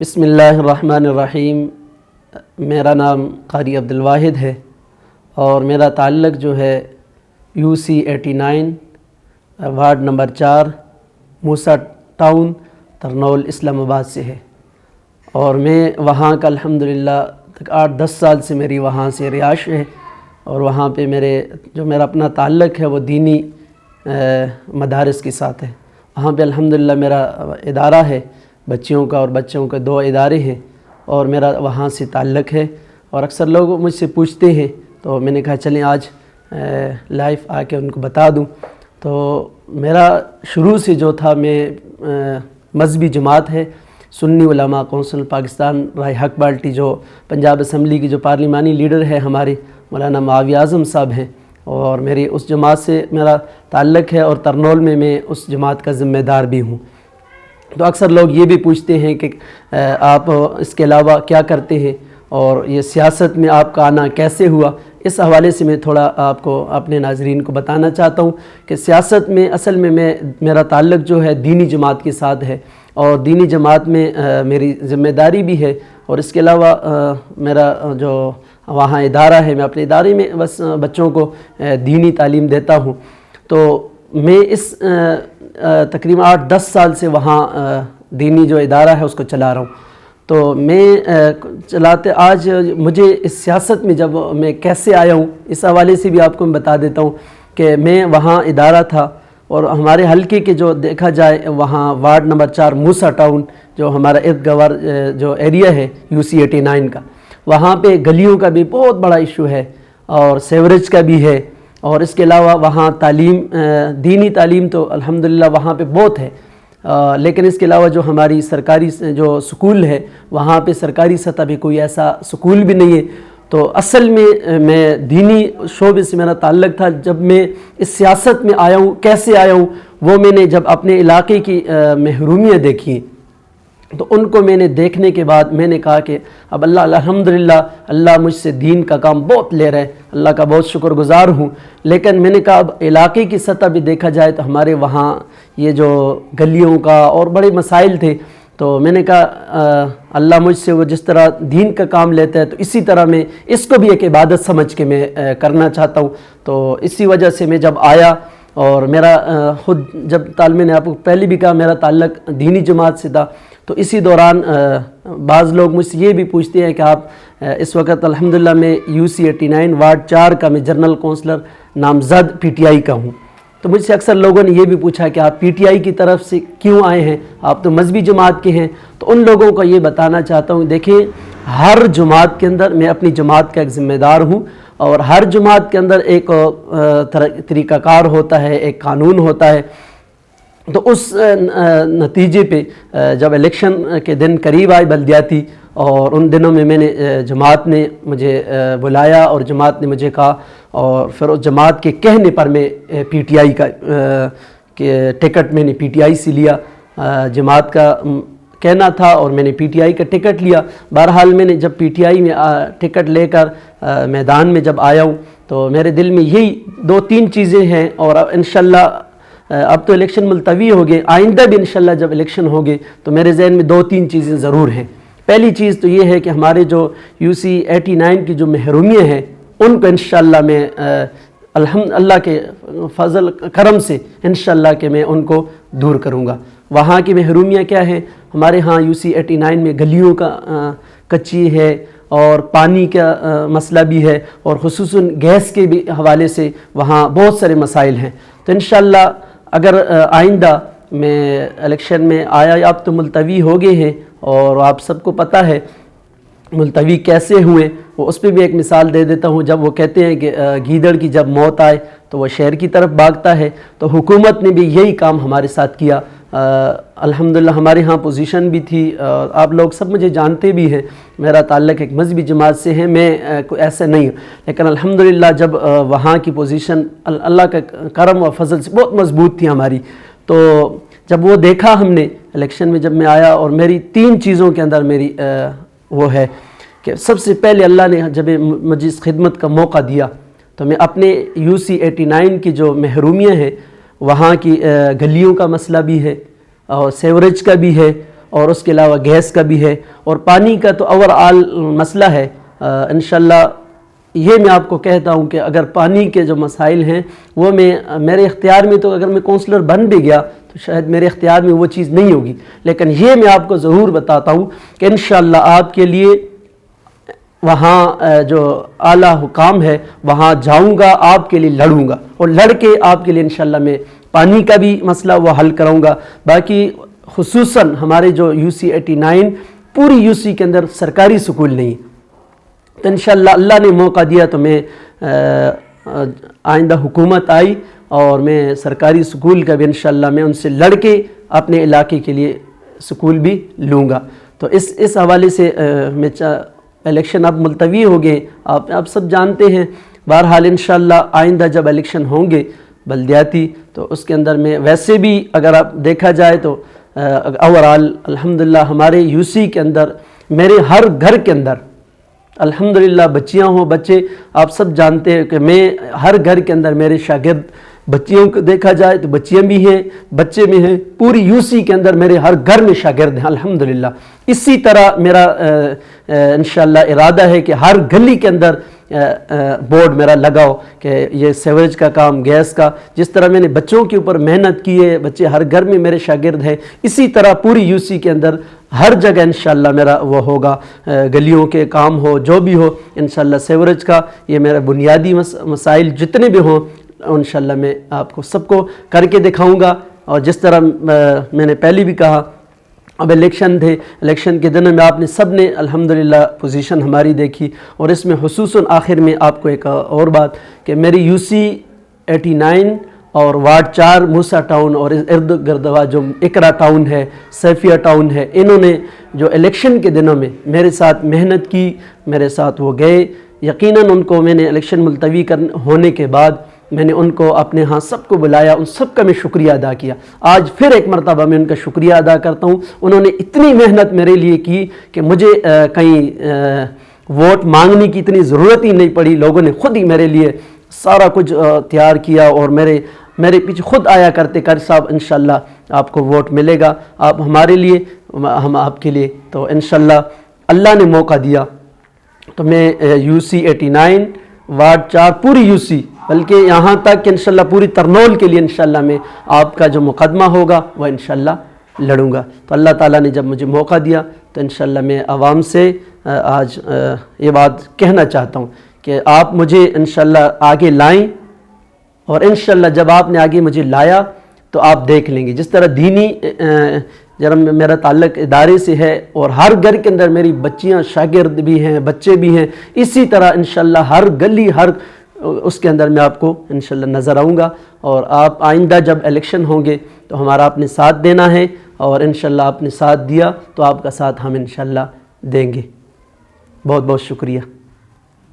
بسم اللہ الرحمن الرحیم۔ میرا نام قاری عبدالواحد ہے اور میرا تعلق جو ہے UC89 وارڈ نمبر 4 موسیٰ ٹاؤن ترنول اسلام آباد سے ہے، اور میں وہاں کا الحمدللہ 8-10 سال سے میری وہاں سے رہائش ہے، اور وہاں پہ میرا اپنا تعلق ہے وہ دینی مدارس کے ساتھ ہے۔ وہاں پہ الحمدللہ میرا ادارہ ہے، بچیوں کا اور بچوں کا 2 ادارے ہیں، اور میرا وہاں سے تعلق ہے۔ اور اکثر لوگ مجھ سے پوچھتے ہیں، تو میں نے کہا چلیں آج لائف آ کے ان کو بتا دوں۔ تو میرا شروع سے جو تھا، میں مذہبی جماعت ہے سنی علماء کونسل پاکستان رائے حق پارٹی، جو پنجاب اسمبلی کی جو پارلیمانی لیڈر ہے ہمارے مولانا معاویہ اعظم صاحب ہیں، اور میری اس جماعت سے میرا تعلق ہے، اور ترنول میں اس جماعت کا ذمہ دار بھی ہوں۔ تو اکثر لوگ یہ بھی پوچھتے ہیں کہ آپ اس کے علاوہ کیا کرتے ہیں، اور یہ سیاست میں آپ کا آنا کیسے ہوا۔ اس حوالے سے میں تھوڑا آپ کو اپنے ناظرین کو بتانا چاہتا ہوں کہ سیاست میں اصل میں میرا تعلق جو ہے دینی جماعت کے ساتھ ہے، اور دینی جماعت میں میری ذمہ داری بھی ہے، اور اس کے علاوہ میرا جو وہاں ادارہ ہے، میں اپنے ادارے میں بس بچوں کو دینی تعلیم دیتا ہوں۔ تو میں اس تقریباً 8-10 سال سے وہاں دینی جو ادارہ ہے اس کو چلا رہا ہوں۔ تو میں آج مجھے اس سیاست میں جب میں کیسے آیا ہوں، اس حوالے سے بھی آپ کو میں بتا دیتا ہوں کہ میں وہاں ادارہ تھا، اور ہمارے حلقے کے جو دیکھا جائے وہاں وارڈ نمبر 4 موسیٰ ٹاؤن، جو ہمارا ارد گرد جو ایریا ہے UC89 کا، وہاں پہ گلیوں کا بھی بہت بڑا ایشو ہے، اور سیوریج کا بھی ہے، اور اس کے علاوہ وہاں تعلیم دینی تعلیم تو الحمدللہ وہاں پہ بہت ہے، لیکن اس کے علاوہ جو ہماری سرکاری جو سکول ہے، وہاں پہ سرکاری سطح پہ کوئی ایسا سکول بھی نہیں ہے۔ تو اصل میں دینی شعبے سے میرا تعلق تھا۔ جب میں اس سیاست میں آیا ہوں، کیسے آیا ہوں، وہ میں نے جب اپنے علاقے کی محرومیاں دیکھی، تو ان کو میں نے دیکھنے کے بعد میں نے کہا کہ اب الحمدللہ اللہ مجھ سے دین کا کام بہت لے رہا ہے، اللہ کا بہت شکر گزار ہوں۔ لیکن میں نے کہا اب علاقے کی سطح بھی دیکھا جائے تو ہمارے وہاں یہ جو گلیوں کا اور بڑے مسائل تھے، تو میں نے کہا اللہ مجھ سے وہ جس طرح دین کا کام لیتا ہے، تو اسی طرح میں اس کو بھی ایک عبادت سمجھ کے میں کرنا چاہتا ہوں۔ تو اسی وجہ سے میں جب آیا، اور میرا خود جب میں نے آپ کو پہلے بھی کہا میرا تعلق دینی جماعت سے تھا، تو اسی دوران بعض لوگ مجھ سے یہ بھی پوچھتے ہیں کہ آپ اس وقت الحمدللہ میں UC89 وارڈ 4 کا میں جنرل کونسلر نامزد PTI کا ہوں۔ تو مجھ سے اکثر لوگوں نے یہ بھی پوچھا کہ آپ PTI کی طرف سے کیوں آئے ہیں، آپ تو مذہبی جماعت کے ہیں۔ تو ان لوگوں کو یہ بتانا چاہتا ہوں، دیکھیں ہر جماعت کے اندر میں اپنی جماعت کا ایک ذمہ دار ہوں، اور ہر جماعت کے اندر ایک طریقہ کار ہوتا ہے، ایک قانون ہوتا ہے۔ تو اس نتیجے پہ جب الیکشن کے دن قریب آئے بلدیاتی، اور ان دنوں میں نے جماعت نے مجھے بلایا، اور جماعت نے مجھے کہا، اور پھر اس جماعت کے کہنے پر میں PTI کا ٹکٹ میں نے PTI سے لیا۔ جماعت کا کہنا تھا اور میں نے PTI کا ٹکٹ لیا۔ بہرحال میں نے جب PTI میں ٹکٹ لے کر میدان میں جب آیا ہوں، تو میرے دل میں یہی 2-3 چیزیں ہیں، اور انشاءاللہ اب تو الیکشن ملتوی ہو گئے، آئندہ بھی انشاءاللہ جب الیکشن ہوگے تو میرے ذہن میں 2-3 چیزیں ضرور ہیں۔ پہلی چیز تو یہ ہے کہ ہمارے جو UC89 کی جو محرومیاں ہیں، ان کو انشاءاللہ میں اللہ کے فضل کرم سے انشاءاللہ کہ میں ان کو دور کروں گا۔ وہاں کی محرومیاں کیا ہیں؟ ہمارے ہاں UC89 میں گلیوں کا کچی ہے، اور پانی کا مسئلہ بھی ہے، اور خصوصاً گیس کے بھی حوالے سے وہاں بہت سارے مسائل ہیں۔ تو انشاءاللہ اگر آئندہ میں الیکشن میں آیا، اب تو ملتوی ہو گئے ہیں، اور آپ سب کو پتہ ہے ملتوی کیسے ہوئے، وہ اس پہ بھی ایک مثال دے دیتا ہوں۔ جب وہ کہتے ہیں کہ گیدڑ کی جب موت آئے تو وہ شہر کی طرف بھاگتا ہے، تو حکومت نے بھی یہی کام ہمارے ساتھ کیا۔ الحمدللہ ہمارے ہاں پوزیشن بھی تھی، آپ لوگ سب مجھے جانتے بھی ہیں، میرا تعلق ایک مذہبی جماعت سے ہے، میں کوئی ایسے نہیں ہوں، لیکن الحمدللہ جب وہاں کی پوزیشن اللہ کا کرم و فضل سے بہت مضبوط تھی ہماری۔ تو جب وہ دیکھا ہم نے الیکشن میں، جب میں آیا، اور میری 3 چیزوں کے اندر میری وہ ہے کہ سب سے پہلے اللہ نے جب مجھے اس خدمت کا موقع دیا، تو میں اپنے UC89 کی جو محرومیاں ہیں، وہاں کی گلیوں کا مسئلہ بھی ہے، اور سیوریج کا بھی ہے، اور اس کے علاوہ گیس کا بھی ہے اور پانی کا تو اوور آل مسئلہ ہے۔ انشاءاللہ یہ میں آپ کو کہتا ہوں کہ اگر پانی کے جو مسائل ہیں وہ میرے اختیار میں، تو اگر میں کونسلر بن بھی گیا تو شاید میرے اختیار میں وہ چیز نہیں ہوگی، لیکن یہ میں آپ کو ضرور بتاتا ہوں کہ انشاءاللہ آپ کے لیے وہاں جو اعلیٰ حکام ہے وہاں جاؤں گا، آپ کے لیے لڑوں گا، اور لڑ کے آپ کے لیے انشاءاللہ میں پانی کا بھی مسئلہ وہ حل کروں گا۔ باقی خصوصاً ہمارے جو UC 89 پوری UC کے اندر سرکاری سکول نہیں، تو انشاءاللہ اللہ نے موقع دیا تو میں آئندہ حکومت آئی اور میں سرکاری سکول کا بھی انشاءاللہ میں ان سے لڑ کے اپنے علاقے کے لیے سکول بھی لوں گا۔ تو اس حوالے سے میں الیکشن اب ملتوی ہو گئے، آپ سب جانتے ہیں۔ بہرحال انشاءاللہ آئندہ جب الیکشن ہوں گے بلدیاتی، تو اس کے اندر میں ویسے بھی اگر آپ دیکھا جائے تو اوورال الحمدللہ ہمارے UC کے اندر میرے ہر گھر کے اندر الحمدللہ بچیاں ہوں بچے، آپ سب جانتے ہیں کہ میں ہر گھر کے اندر میرے شاگرد، بچیوں کو دیکھا جائے تو بچیاں بھی ہیں، بچے بھی ہیں، پوری UC کے اندر میرے ہر گھر میں شاگرد ہیں الحمدللہ۔ اسی طرح میرا انشاءاللہ ارادہ ہے کہ ہر گلی کے اندر بورڈ میرا لگاؤ کہ یہ سیوریج کا کام، گیس کا، جس طرح میں نے بچوں کے اوپر محنت کی ہے، بچے ہر گھر میں میرے شاگرد ہیں، اسی طرح پوری UC کے اندر ہر جگہ انشاءاللہ میرا وہ ہوگا، گلیوں کے کام ہو جو بھی ہو انشاءاللہ، سیوریج کا، یہ میرا بنیادی مسائل جتنے بھی ہوں انشاءاللہ میں آپ کو سب کو کر کے دکھاؤں گا۔ اور جس طرح میں نے پہلے بھی کہا، اب الیکشن تھے، الیکشن کے دنوں میں آپ نے سب نے الحمدللہ پوزیشن ہماری دیکھی، اور اس میں خصوصاً آخر میں آپ کو ایک اور بات کہ میری UC 89 اور وارڈ 4 موسیٰ ٹاؤن اور ارد گردوا جو اقرا ٹاؤن ہے، سیفیہ ٹاؤن ہے، انہوں نے جو الیکشن کے دنوں میں میرے ساتھ محنت کی، میرے ساتھ وہ گئے، یقیناً ان کو میں نے الیکشن ملتوی ہونے کے بعد میں نے ان کو اپنے ہاں سب کو بلایا، ان سب کا میں شکریہ ادا کیا۔ آج پھر ایک مرتبہ میں ان کا شکریہ ادا کرتا ہوں، انہوں نے اتنی محنت میرے لیے کی کہ مجھے کہیں ووٹ مانگنے کی اتنی ضرورت ہی نہیں پڑی، لوگوں نے خود ہی میرے لیے سارا کچھ تیار کیا، اور میرے پیچھے خود آیا کرتے کہ صاحب انشاءاللہ آپ کو ووٹ ملے گا، آپ ہمارے لیے، ہم آپ کے لیے۔ تو انشاءاللہ اللہ نے موقع دیا تو میں UC 89 وارڈ 4 پوری UC، بلکہ یہاں تک کہ انشاءاللہ پوری ترنول کے لیے انشاءاللہ میں آپ کا جو مقدمہ ہوگا وہ انشاءاللہ لڑوں گا۔ تو اللہ تعالیٰ نے جب مجھے موقع دیا تو انشاءاللہ میں عوام سے آج یہ بات کہنا چاہتا ہوں کہ آپ مجھے انشاءاللہ آگے لائیں، اور انشاءاللہ جب آپ نے آگے مجھے لایا تو آپ دیکھ لیں گے جس طرح دینی جب میرا تعلق ادارے سے ہے، اور ہر گھر کے اندر میری بچیاں شاگرد بھی ہیں، بچے بھی ہیں، اسی طرح انشاءاللہ ہر گلی ہر اس کے اندر میں آپ کو انشاءاللہ نظر آؤں گا۔ اور آپ آئندہ جب الیکشن ہوں گے تو ہمارا آپ نے ساتھ دینا ہے، اور انشاءاللہ آپ نے ساتھ دیا تو آپ کا ساتھ ہم انشاءاللہ دیں گے۔ بہت بہت شکریہ۔